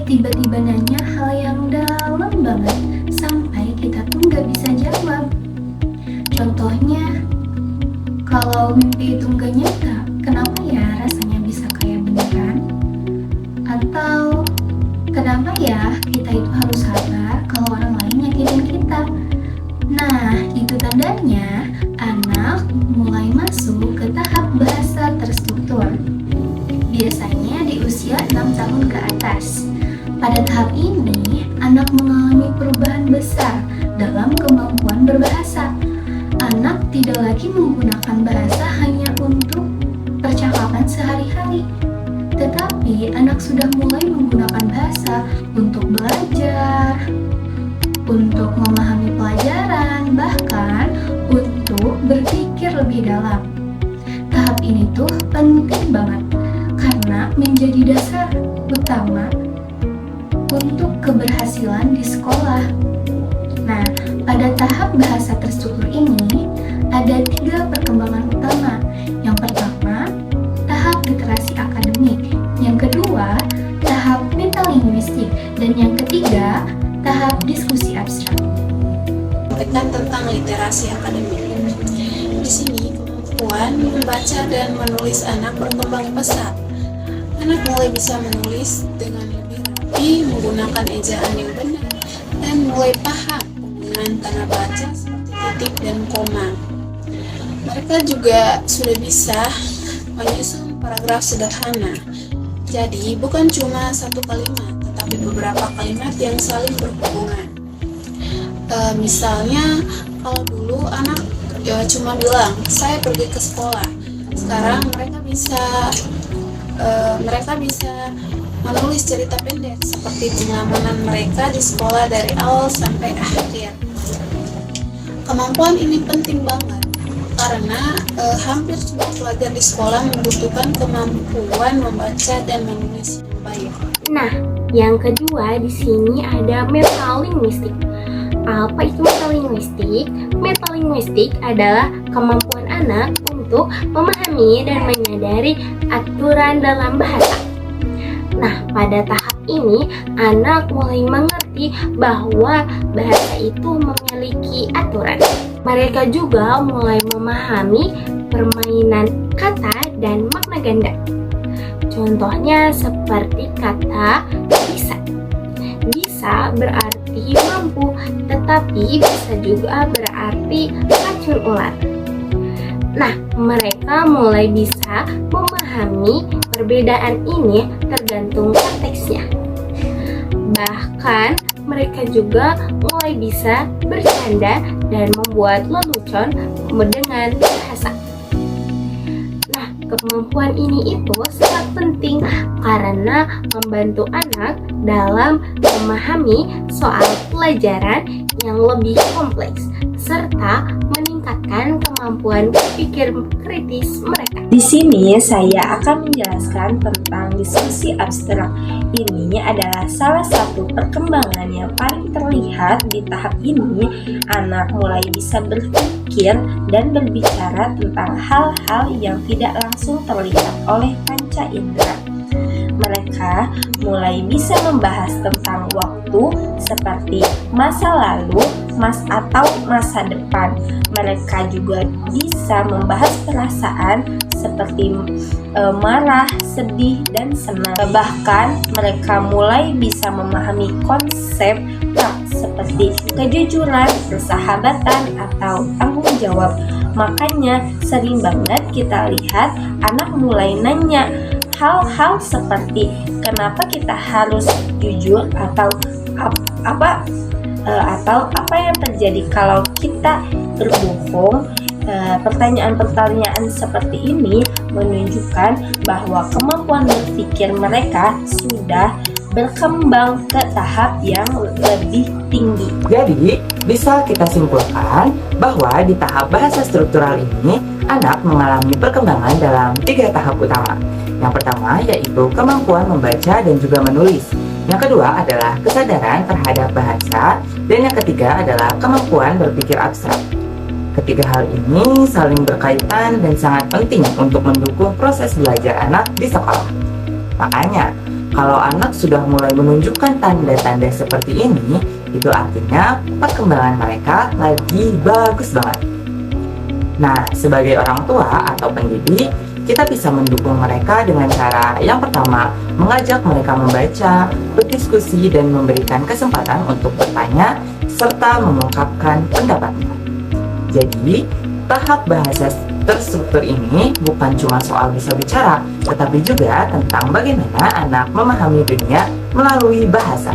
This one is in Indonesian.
tiba-tiba nanya hal yang dalam banget sampai kita tuh nggak bisa jawab. Contohnya, kalau mimpi itu nggak nyata, kenapa ya rasanya bisa kayak beneran? Atau kenapa ya kita itu harus sabar kalau orang lain nyakitin kita? Nah, itu tandanya anak mulai masuk ke tahap bahasa terstruktur. Biasanya di usia 6 tahun ke atas. Pada tahap ini, anak mengalami perubahan besar dalam kemampuan berbahasa. Anak tidak lagi menggunakan bahasa hanya untuk percakapan sehari-hari, tetapi anak sudah mulai menggunakan bahasa untuk belajar, untuk memahami pelajaran, bahkan untuk berpikir lebih dalam. Tahap ini tuh penting banget karena menjadi dasar utama untuk keberhasilan di sekolah. Nah, pada tahap bahasa terstruktur ini ada 3 perkembangan utama. Yang pertama, tahap literasi akademik. Yang kedua, tahap metalinguistik. Dan yang ketiga, tahap diskusi abstrak. Sampaikan tentang literasi akademik. Di sini kemampuan membaca dan menulis anak berkembang pesat. Anak mulai bisa menulis dengan lebih rapi, menggunakan ejaan yang benar, dan mulai paham penggunaan tanda baca seperti titik dan koma. Mereka juga sudah bisa menyusun paragraf sederhana. Jadi bukan cuma satu kalimat, tetapi beberapa kalimat yang saling berhubungan. Misalnya, kalau dulu anak cuma bilang, saya pergi ke sekolah. Sekarang mereka bisa menulis cerita pendek seperti pengalaman mereka di sekolah dari awal sampai akhir. Kemampuan ini penting banget karena hampir semua pelajar di sekolah membutuhkan kemampuan membaca dan menulis yang baik. Nah, yang kedua di sini ada metalinguistik. Apa itu metalinguistik? Metalinguistik adalah kemampuan anak untuk memahami dan menyadari aturan dalam bahasa. Nah, pada tahap ini anak mulai mengerti bahwa bahasa itu memiliki aturan. Mereka juga mulai memahami permainan kata dan makna ganda. Contohnya seperti kata bisa. Bisa berarti mampu, tetapi bisa juga berarti racun ular. Nah, mereka mulai bisa memahami perbedaan ini tergantung konteksnya. Bahkan mereka juga mulai bisa bercanda dan membuat lelucon dengan bahasa. Nah, kemampuan ini itu sangat penting karena membantu anak dalam memahami soal pelajaran yang lebih kompleks serta meningkatkan kemampuan berpikir kritis mereka. Di sini saya akan menjelaskan tentang diskusi abstrak. Ini adalah salah satu perkembangan yang paling terlihat di tahap ini. Anak mulai bisa berpikir dan berbicara tentang hal-hal yang tidak langsung terlihat oleh panca indera. Mereka mulai bisa membahas tentang waktu seperti masa lalu, atau masa depan. Mereka juga bisa membahas perasaan seperti marah, sedih, dan senang. Bahkan mereka mulai bisa memahami konsep seperti kejujuran, persahabatan, atau tanggung jawab. Makanya sering banget kita lihat anak mulai nanya hal-hal seperti kenapa kita harus jujur, atau apa yang terjadi kalau kita berbohong. Pertanyaan-pertanyaan seperti ini menunjukkan bahwa kemampuan berpikir mereka sudah berkembang ke tahap yang lebih tinggi. Jadi, bisa kita simpulkan bahwa di tahap bahasa struktural ini, anak mengalami perkembangan dalam 3 tahap utama. Yang pertama yaitu kemampuan membaca dan juga menulis. Yang kedua adalah kesadaran terhadap bahasa, dan yang ketiga adalah kemampuan berpikir abstrak. Ketiga hal ini saling berkaitan dan sangat penting untuk mendukung proses belajar anak di sekolah. Makanya, Kalau anak sudah mulai menunjukkan tanda-tanda seperti ini, itu artinya perkembangan mereka lagi bagus banget. Nah, sebagai orang tua atau pendidik, kita bisa mendukung mereka dengan cara yang pertama, mengajak mereka membaca, berdiskusi, dan memberikan kesempatan untuk bertanya serta mengungkapkan pendapatnya. Jadi, tahap bahasa terstruktur ini bukan cuma soal bisa bicara, tetapi juga tentang bagaimana anak memahami dunia melalui bahasa.